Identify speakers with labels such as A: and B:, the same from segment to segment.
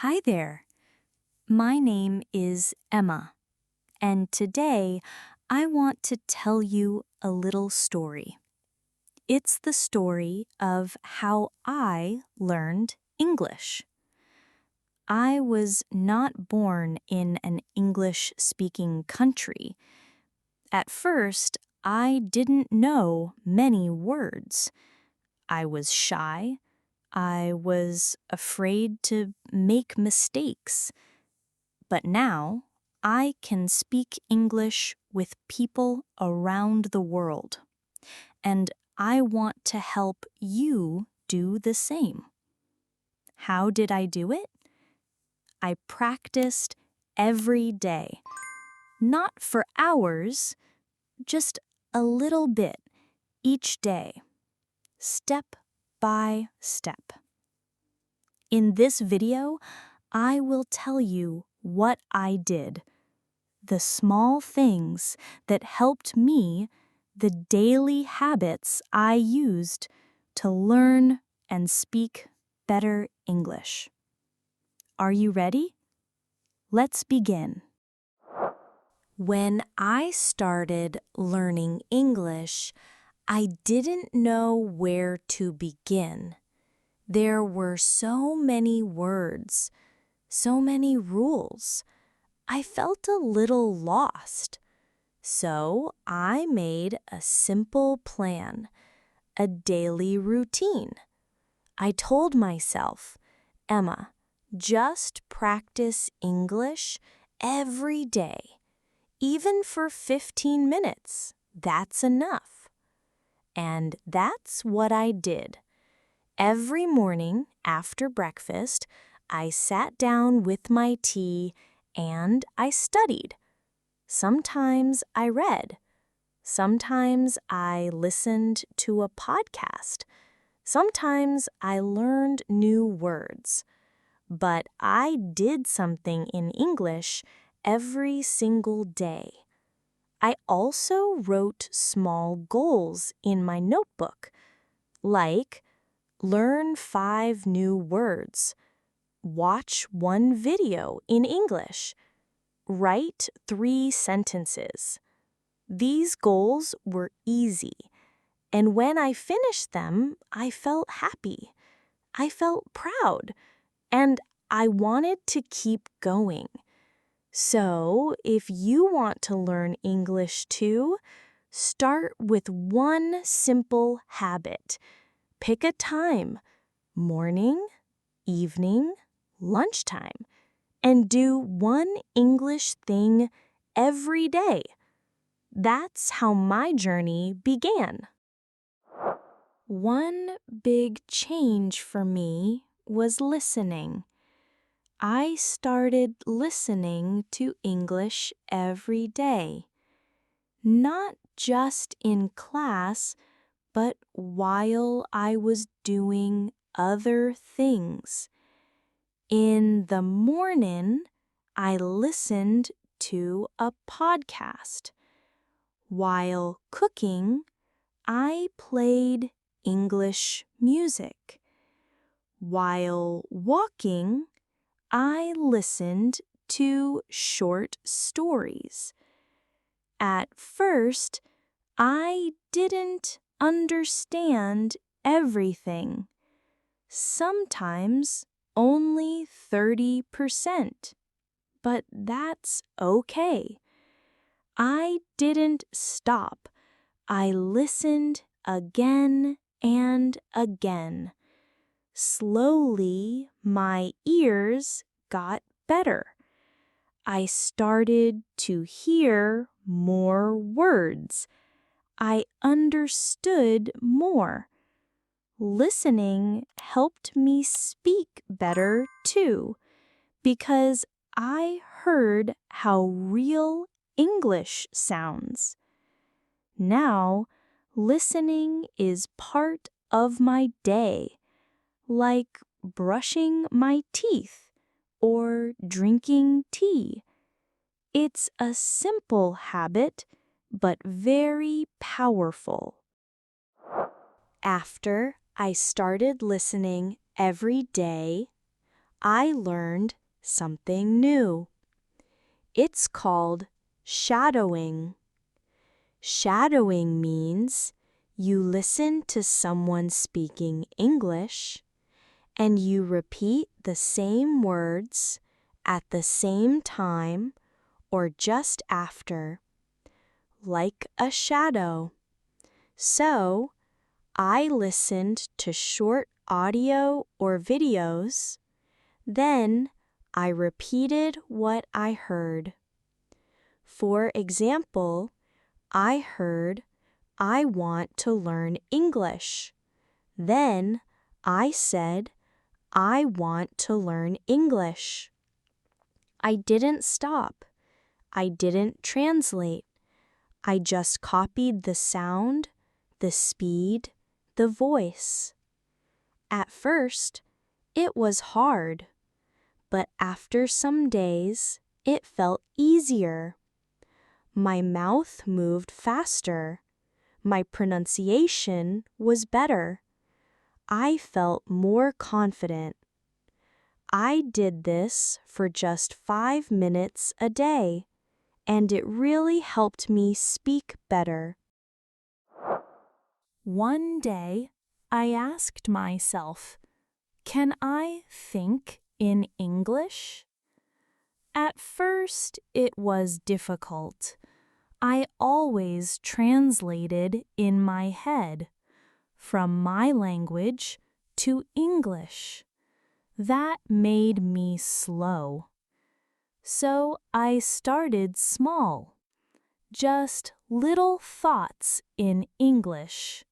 A: Hi there. My name is Emma, and today I want to tell you a little story. It's the story of how I learned English. I was not born in an English-speaking country. At first, I didn't know many words. I was shy. I was afraid to make mistakes. But now, I can speak English with people around the world. And I want to help you do the same. How did I do it? I practiced every day. Not for hours, just a little bit each day, step by step. In this video, I will tell you what I did, the small things that helped me, the daily habits I used to learn and speak better English. Are you ready? Let's begin. When I started learning English, I didn't know where to begin. There were so many words, so many rules. I felt a little lost. So I made a simple plan, a daily routine. I told myself, Emma, just practice English every day. Even for 15 minutes, that's enough. And that's what I did. Every morning after breakfast, I sat down with my tea and I studied. Sometimes I read. Sometimes I listened to a podcast. Sometimes I learned new words. But I did something in English every single day. I also wrote small goals in my notebook, like learn 5 new words, watch 1 video in English, write 3 sentences. These goals were easy, and when I finished them, I felt happy. I felt proud, and I wanted to keep going. So, if you want to learn English too, start with one simple habit. Pick a time, morning, evening, lunchtime, and do 1 English thing every day. That's how my journey began. One big change for me was listening. I started listening to English every day. Not just in class, but while I was doing other things. In the morning, I listened to a podcast. While cooking, I played English music. While walking, I listened to short stories. At first, I didn't understand everything. Sometimes only 30%. But that's okay. I didn't stop. I listened again and again. Slowly, my ears got better. I started to hear more words. I understood more. Listening helped me speak better too, because I heard how real English sounds. Now, listening is part of my day, like brushing my teeth or drinking tea. It's a simple habit, but very powerful. After I started listening every day, I learned something new. It's called shadowing. Shadowing means you listen to someone speaking English and you repeat the same words at the same time or just after, like a shadow. So, I listened to short audio or videos, then I repeated what I heard. For example, I heard, "I want to learn English." Then I said, "I want to learn English." I didn't stop. I didn't translate. I just copied the sound, the speed, the voice. At first, it was hard, but after some days, it felt easier. My mouth moved faster. My pronunciation was better. I felt more confident. I did this for just 5 minutes a day, and it really helped me speak better. One day, I asked myself, can I think in English? At first, it was difficult. I always translated in my head, from my language to English. That made me slow. So I started small, just little thoughts in English.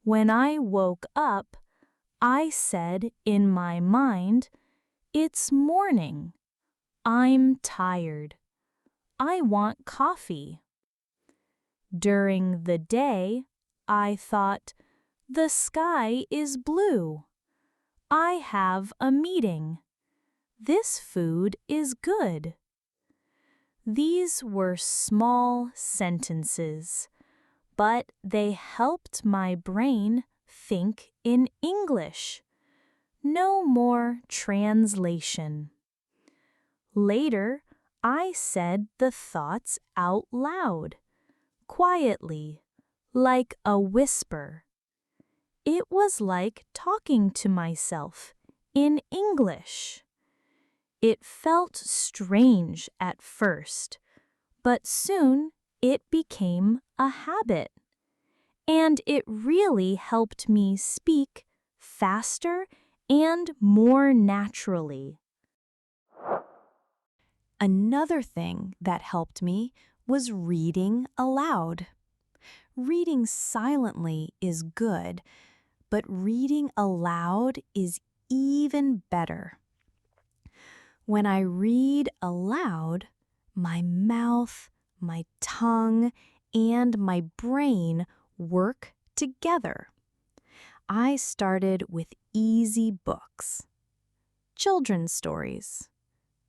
A: When I woke up, I said in my mind, "It's morning. I'm tired. I want coffee." During the day, I thought, "The sky is blue. I have a meeting. This food is good." These were small sentences, but they helped my brain think in English. No more translation. Later, I said the thoughts out loud, quietly, like a whisper. It was like talking to myself in English. It felt strange at first, but soon it became a habit. And it really helped me speak faster and more naturally. Another thing that helped me was reading aloud. Reading silently is good, but reading aloud is even better. When I read aloud, my mouth, my tongue, and my brain work together. I started with easy books, children's stories,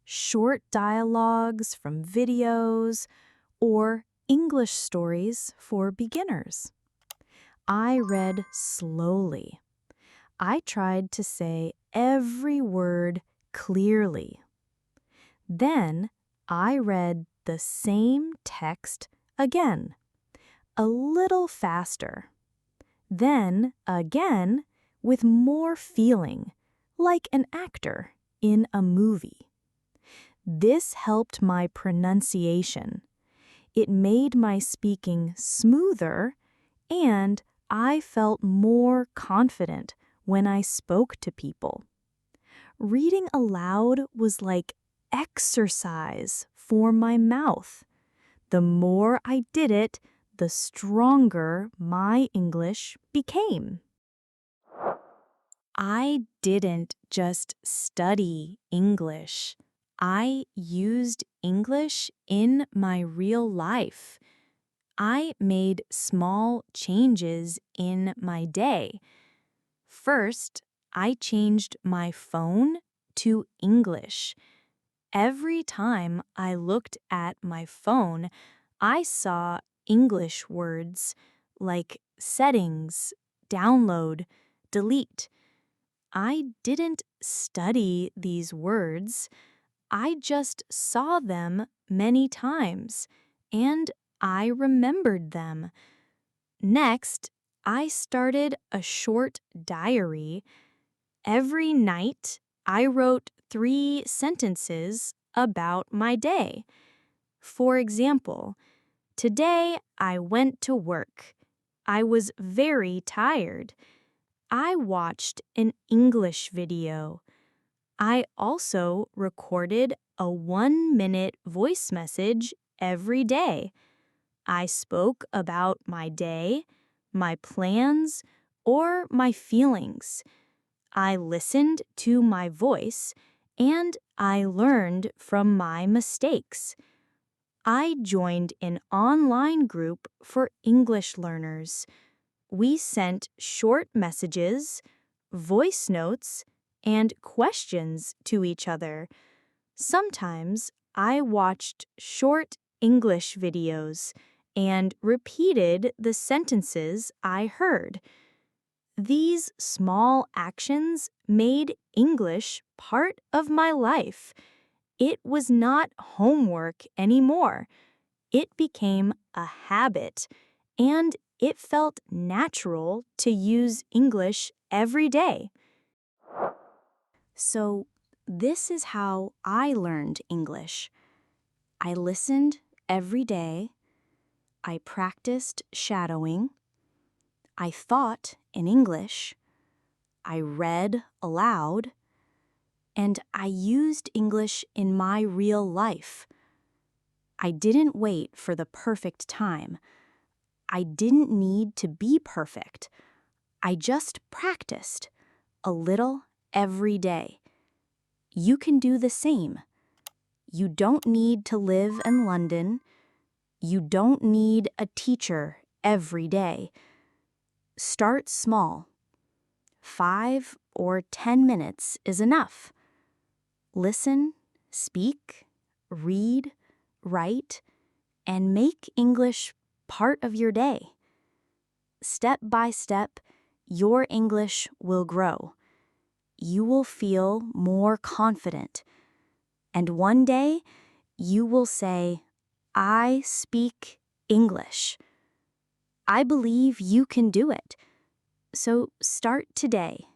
A: short dialogues from videos, or English stories for beginners. I read slowly. I tried to say every word clearly. Then I read the same text again, a little faster. Then again with more feeling, like an actor in a movie. This helped my pronunciation. It made my speaking smoother, and I felt more confident when I spoke to people. Reading aloud was like exercise for my mouth. The more I did it, the stronger my English became. I didn't just study English. I used English in my real life. I made small changes in my day. First, I changed my phone to English. Every time I looked at my phone, I saw English words like settings, download, delete. I didn't study these words. I just saw them many times, and I remembered them. Next, I started a short diary. Every night, I wrote 3 sentences about my day. For example, today I went to work. I was very tired. I watched an English video. I also recorded a 1-minute voice message every day. I spoke about my day, my plans, or my feelings. I listened to my voice, and I learned from my mistakes. I joined an online group for English learners. We sent short messages, voice notes, and questions to each other. Sometimes I watched short English videos and repeated the sentences I heard. These small actions made English part of my life. It was not homework anymore. It became a habit, and it felt natural to use English every day. So, this is how I learned English. I listened every day. I practiced shadowing. I thought in English. I read aloud. And I used English in my real life. I didn't wait for the perfect time. I didn't need to be perfect. I just practiced a little every day. You can do the same. You don't need to live in London. You don't need a teacher every day. Start small. 5 or 10 minutes is enough. Listen, speak, read, write, and make English part of your day. Step by step, your English will grow. You will feel more confident. And one day, you will say, I speak English. I believe you can do it. So start today.